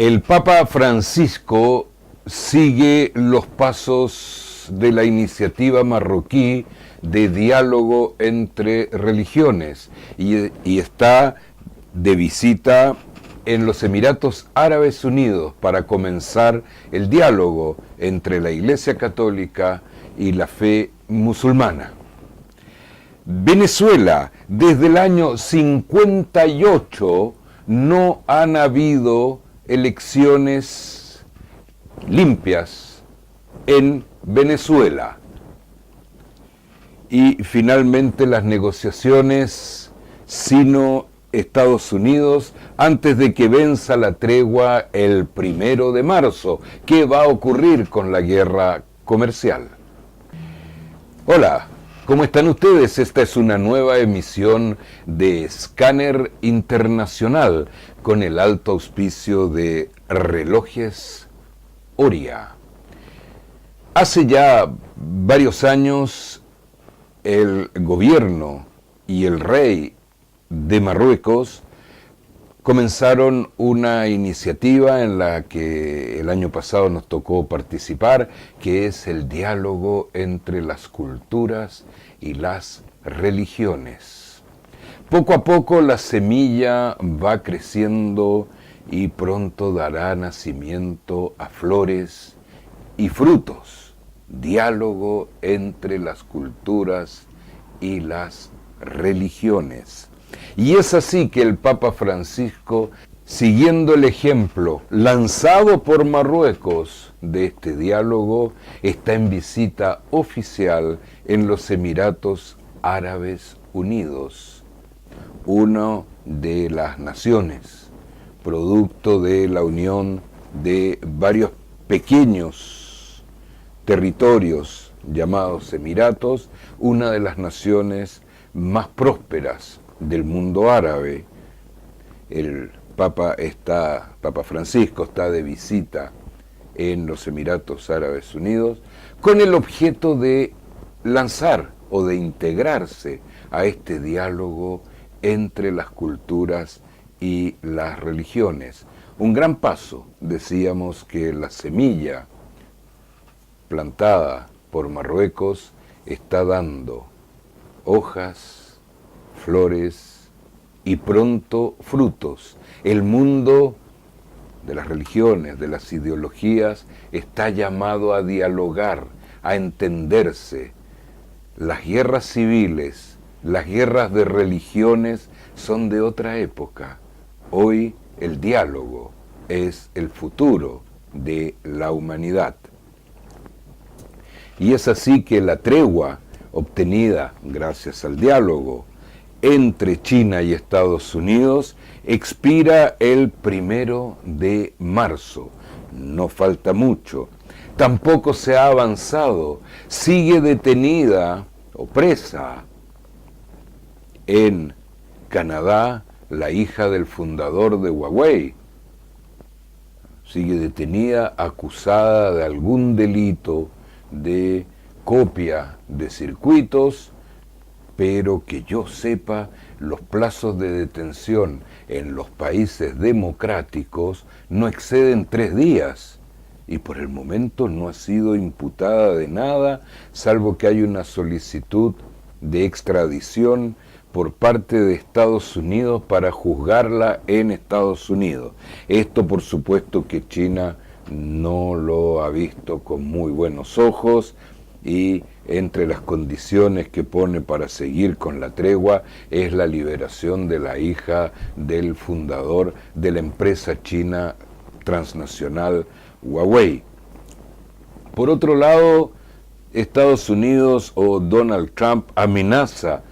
El Papa Francisco sigue los pasos de la iniciativa marroquí de diálogo entre religiones y está de visita en los Emiratos Árabes Unidos para comenzar el diálogo entre la Iglesia Católica y la fe musulmana. Venezuela, desde el año 58 no han habido elecciones limpias en Venezuela. Y finalmente las negociaciones sino-Estados Unidos antes de que venza la tregua el 1 de marzo. ¿Qué va a ocurrir con la guerra comercial? Hola, ¿cómo están ustedes? Esta es una nueva emisión de Escáner Internacional con el alto auspicio de Relojes Oria. Hace ya varios años el gobierno y el rey de Marruecos comenzaron una iniciativa en la que el año pasado nos tocó participar, que es el diálogo entre las culturas y las religiones. Poco a poco la semilla va creciendo y pronto dará nacimiento a flores y frutos. Diálogo entre las culturas y las religiones. Y es así que el Papa Francisco, siguiendo el ejemplo lanzado por Marruecos de este diálogo, está en visita oficial en los Emiratos Árabes Unidos, una de las naciones, producto de la unión de varios pequeños territorios llamados Emiratos, una de las naciones más prósperas del mundo árabe. El Papa Francisco está de visita en los Emiratos Árabes Unidos con el objeto de lanzar o de integrarse a este diálogo entre las culturas y las religiones. Un gran paso, decíamos que la semilla plantada por Marruecos está dando hojas, flores y pronto frutos. El mundo de las religiones, de las ideologías, está llamado a dialogar, a entenderse. Las guerras civiles, las guerras de religiones son de otra época. Hoy el diálogo es el futuro de la humanidad. Y es así que la tregua obtenida gracias al diálogo entre China y Estados Unidos expira el 1 de marzo. No falta mucho. Tampoco se ha avanzado. Sigue detenida o presa en Canadá la hija del fundador de Huawei. Sigue detenida, acusada de algún delito de copia de circuitos, pero que yo sepa, los plazos de detención en los países democráticos no exceden 3 días y por el momento no ha sido imputada de nada, salvo que hay una solicitud de extradición por parte de Estados Unidos para juzgarla en Estados Unidos. Esto, por supuesto, que China no lo ha visto con muy buenos ojos y entre las condiciones que pone para seguir con la tregua es la liberación de la hija del fundador de la empresa china transnacional Huawei. Por otro lado, Estados Unidos o Donald Trump amenaza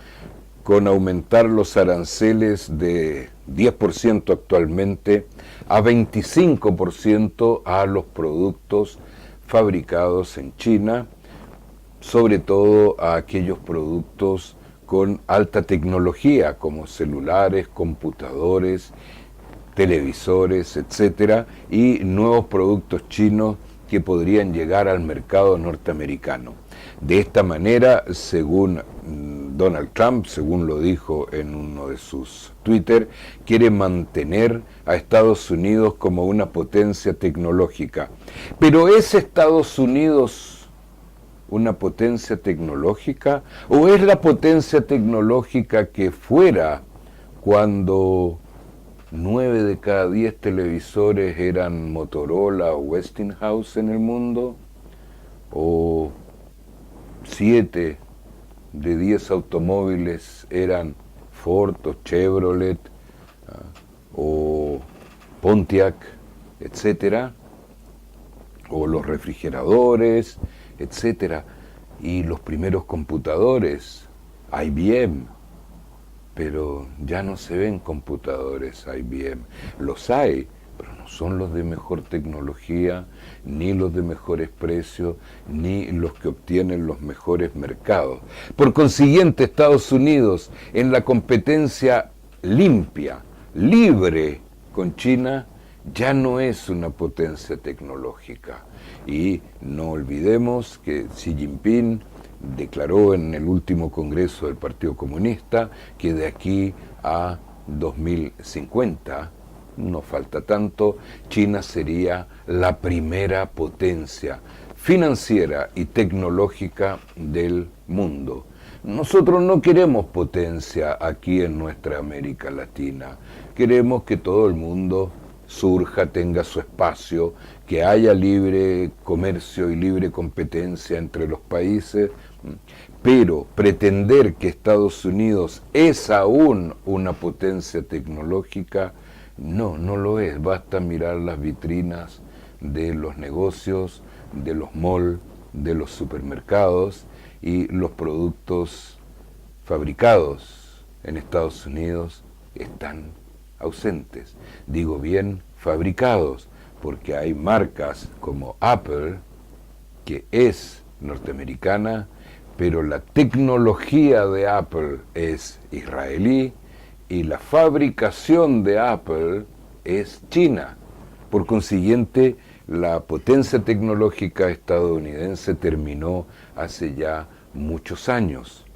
con aumentar los aranceles de 10% actualmente a 25% a los productos fabricados en China, sobre todo a aquellos productos con alta tecnología como celulares, computadores, televisores, etcétera, y nuevos productos chinos que podrían llegar al mercado norteamericano. De esta manera, según Donald Trump, según lo dijo en uno de sus Twitter, quiere mantener a Estados Unidos como una potencia tecnológica. Pero ¿es Estados Unidos una potencia tecnológica? ¿O es la potencia tecnológica que fuera cuando 9 de cada 10 televisores eran Motorola o Westinghouse en el mundo? ¿O 7 de 10 automóviles eran Ford o Chevrolet o Pontiac, etcétera, o los refrigeradores, etcétera, y los primeros computadores, IBM? Pero ya no se ven computadores IBM, los hay, pero no son los de mejor tecnología, ni los de mejores precios, ni los que obtienen los mejores mercados. Por consiguiente, Estados Unidos, en la competencia limpia, libre con China, ya no es una potencia tecnológica. Y no olvidemos que Xi Jinping declaró en el último congreso del Partido Comunista que de aquí a 2050, no falta tanto, China sería la primera potencia financiera y tecnológica del mundo. Nosotros no queremos potencia aquí en nuestra América Latina, queremos que todo el mundo surja, tenga su espacio, que haya libre comercio y libre competencia entre los países, pero pretender que Estados Unidos es aún una potencia tecnológica, no lo es. Basta mirar las vitrinas de los negocios, de los malls, de los supermercados, y los productos fabricados en Estados Unidos están ausentes. Digo bien fabricados, porque hay marcas como Apple, que es norteamericana, pero la tecnología de Apple es israelí y la fabricación de Apple es china. Por consiguiente, la potencia tecnológica estadounidense terminó hace ya muchos años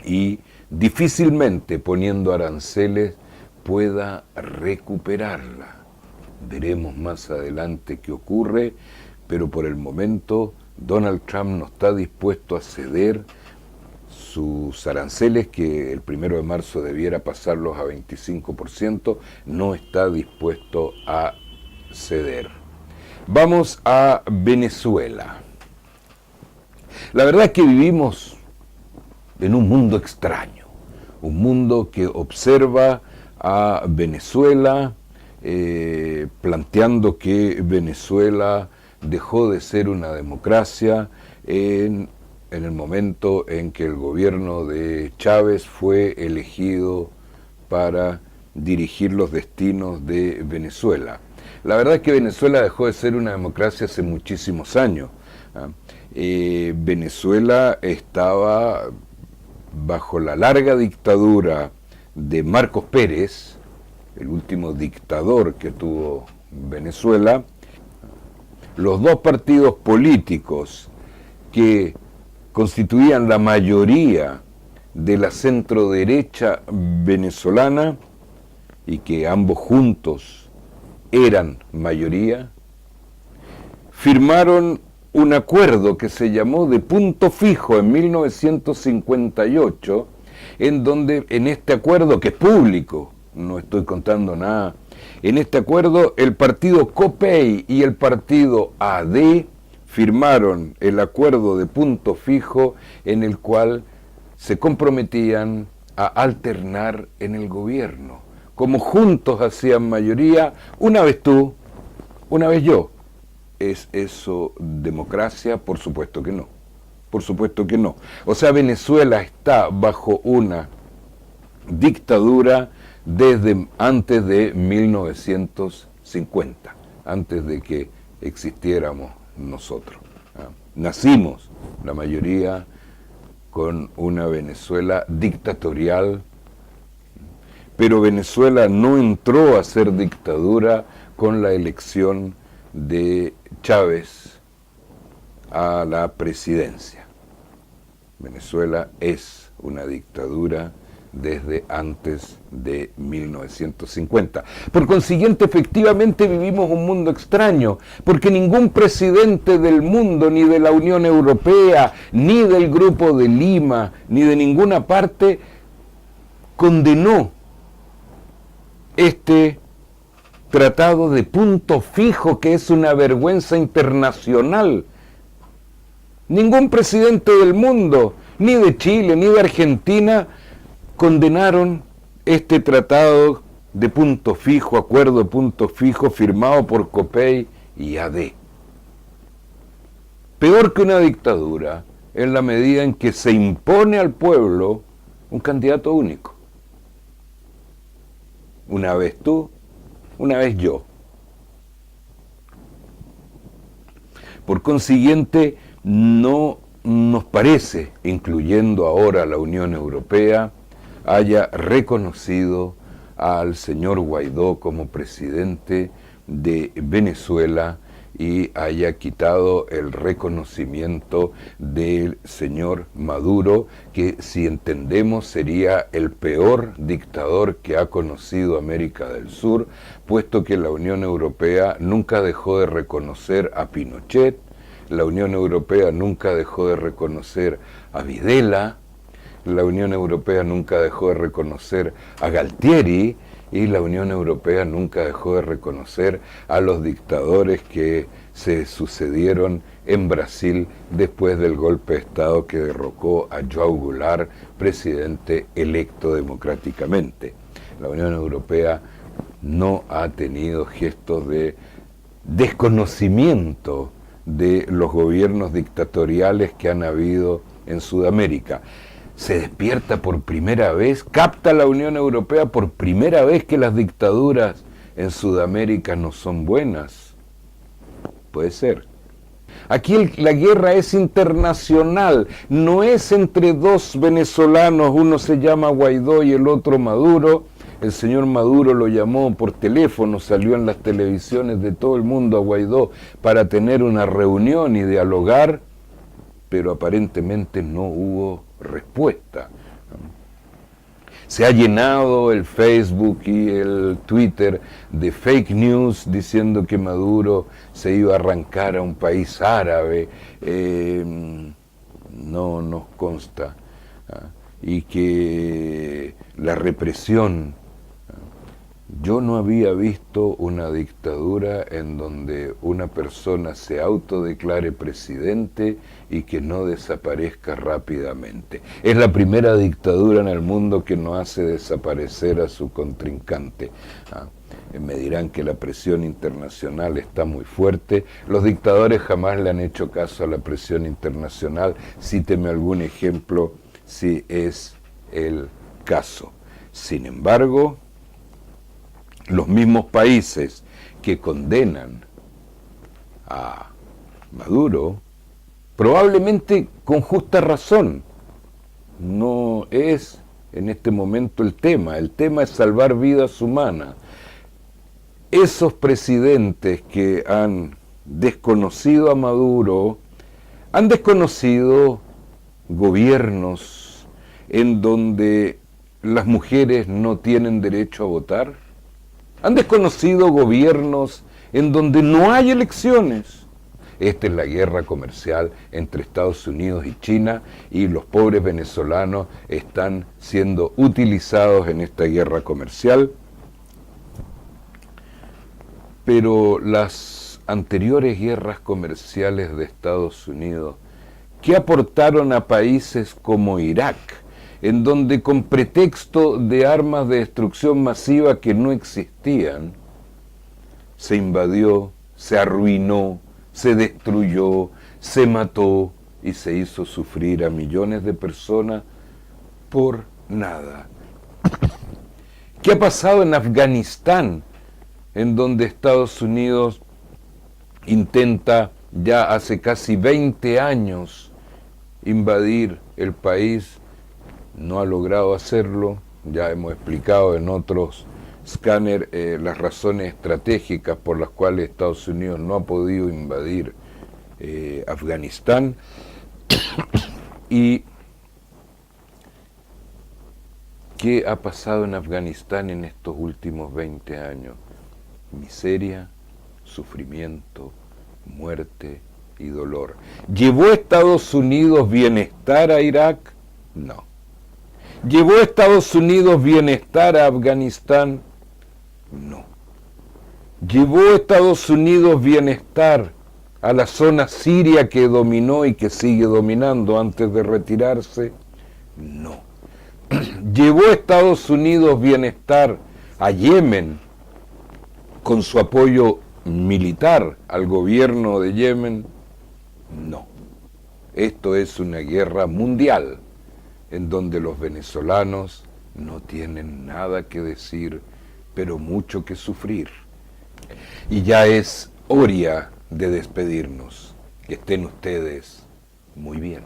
y difícilmente poniendo aranceles pueda recuperarla. Veremos más adelante qué ocurre, pero por el momento Donald Trump no está dispuesto a ceder sus aranceles, que el 1 de marzo debiera pasarlos a 25%, no está dispuesto a ceder. Vamos a Venezuela. La verdad es que vivimos en un mundo extraño, un mundo que observa a Venezuela planteando que Venezuela dejó de ser una democracia en el momento en que el gobierno de Chávez fue elegido para dirigir los destinos de Venezuela. La verdad es que Venezuela dejó de ser una democracia hace muchísimos años. Venezuela estaba bajo la larga dictadura de Marcos Pérez, el último dictador que tuvo Venezuela. Los dos partidos políticos que constituían la mayoría de la centroderecha venezolana y que ambos juntos eran mayoría, firmaron un acuerdo que se llamó de punto fijo en 1958, en donde en este acuerdo, que es público, no estoy contando nada, en este acuerdo el partido COPEI y el partido AD firmaron el acuerdo de punto fijo en el cual se comprometían a alternar en el gobierno. Como juntos hacían mayoría, una vez tú, una vez yo. ¿Es eso democracia? Por supuesto que no. Por supuesto que no. O sea, Venezuela está bajo una dictadura desde antes de 1950, antes de que existiéramos nosotros. Nacimos, la mayoría, con una Venezuela dictatorial, pero Venezuela no entró a ser dictadura con la elección de Chávez a la presidencia. Venezuela es una dictadura desde antes de 1950. Por consiguiente, efectivamente vivimos un mundo extraño, porque ningún presidente del mundo, ni de la Unión Europea, ni del Grupo de Lima, ni de ninguna parte, condenó este tratado de punto fijo que es una vergüenza internacional. Ningún presidente del mundo, ni de Chile, ni de Argentina, condenaron este tratado de punto fijo, acuerdo de punto fijo, firmado por Copey y AD. Peor que una dictadura, en la medida en que se impone al pueblo un candidato único. Una vez tú, una vez yo. Por consiguiente, no nos parece, incluyendo ahora la Unión Europea, haya reconocido al señor Guaidó como presidente de Venezuela y haya quitado el reconocimiento del señor Maduro, que si entendemos sería el peor dictador que ha conocido América del Sur, puesto que la Unión Europea nunca dejó de reconocer a Pinochet, la Unión Europea nunca dejó de reconocer a Videla, la Unión Europea nunca dejó de reconocer a Galtieri y la Unión Europea nunca dejó de reconocer a los dictadores que se sucedieron en Brasil después del golpe de Estado que derrocó a João Goulart, presidente electo democráticamente. La Unión Europea no ha tenido gestos de desconocimiento de los gobiernos dictatoriales que han habido en Sudamérica. Se despierta por primera vez, capta la Unión Europea por primera vez que las dictaduras en Sudamérica no son buenas. Puede ser. Aquí la guerra es internacional, no es entre dos venezolanos, uno se llama Guaidó y el otro Maduro. El señor Maduro lo llamó por teléfono, salió en las televisiones de todo el mundo a Guaidó para tener una reunión y dialogar, pero aparentemente no hubo respuesta. Se ha llenado el Facebook y el Twitter de fake news diciendo que Maduro se iba a arrancar a un país árabe. No nos consta. Y que la represión... Yo no había visto una dictadura en donde una persona se autodeclare presidente y que no desaparezca rápidamente. Es la primera dictadura en el mundo que no hace desaparecer a su contrincante. Me dirán que la presión internacional está muy fuerte. Los dictadores jamás le han hecho caso a la presión internacional. Cíteme algún ejemplo si es el caso. Sin embargo, los mismos países que condenan a Maduro, probablemente con justa razón, no es en este momento el tema es salvar vidas humanas. Esos presidentes que han desconocido a Maduro, han desconocido gobiernos en donde las mujeres no tienen derecho a votar, han desconocido gobiernos en donde no hay elecciones. Esta es la guerra comercial entre Estados Unidos y China y los pobres venezolanos están siendo utilizados en esta guerra comercial. Pero las anteriores guerras comerciales de Estados Unidos, ¿qué aportaron a países como Irak, en donde con pretexto de armas de destrucción masiva que no existían, se invadió, se arruinó, se destruyó, se mató y se hizo sufrir a millones de personas por nada? ¿Qué ha pasado en Afganistán, en donde Estados Unidos intenta ya hace casi 20 años invadir el país? No ha logrado hacerlo, ya hemos explicado en otros escáneres las razones estratégicas por las cuales Estados Unidos no ha podido invadir Afganistán. Y ¿Qué ha pasado en Afganistán en estos últimos 20 años? Miseria, sufrimiento, muerte y dolor. ¿Llevó Estados Unidos bienestar a Irak? No. ¿Llevó Estados Unidos bienestar a Afganistán? No. ¿Llevó Estados Unidos bienestar a la zona siria que dominó y que sigue dominando antes de retirarse? No. ¿Llevó Estados Unidos bienestar a Yemen con su apoyo militar al gobierno de Yemen? No. Esto es una guerra mundial en donde los venezolanos no tienen nada que decir, pero mucho que sufrir. Y ya es hora de despedirnos. Que estén ustedes muy bien.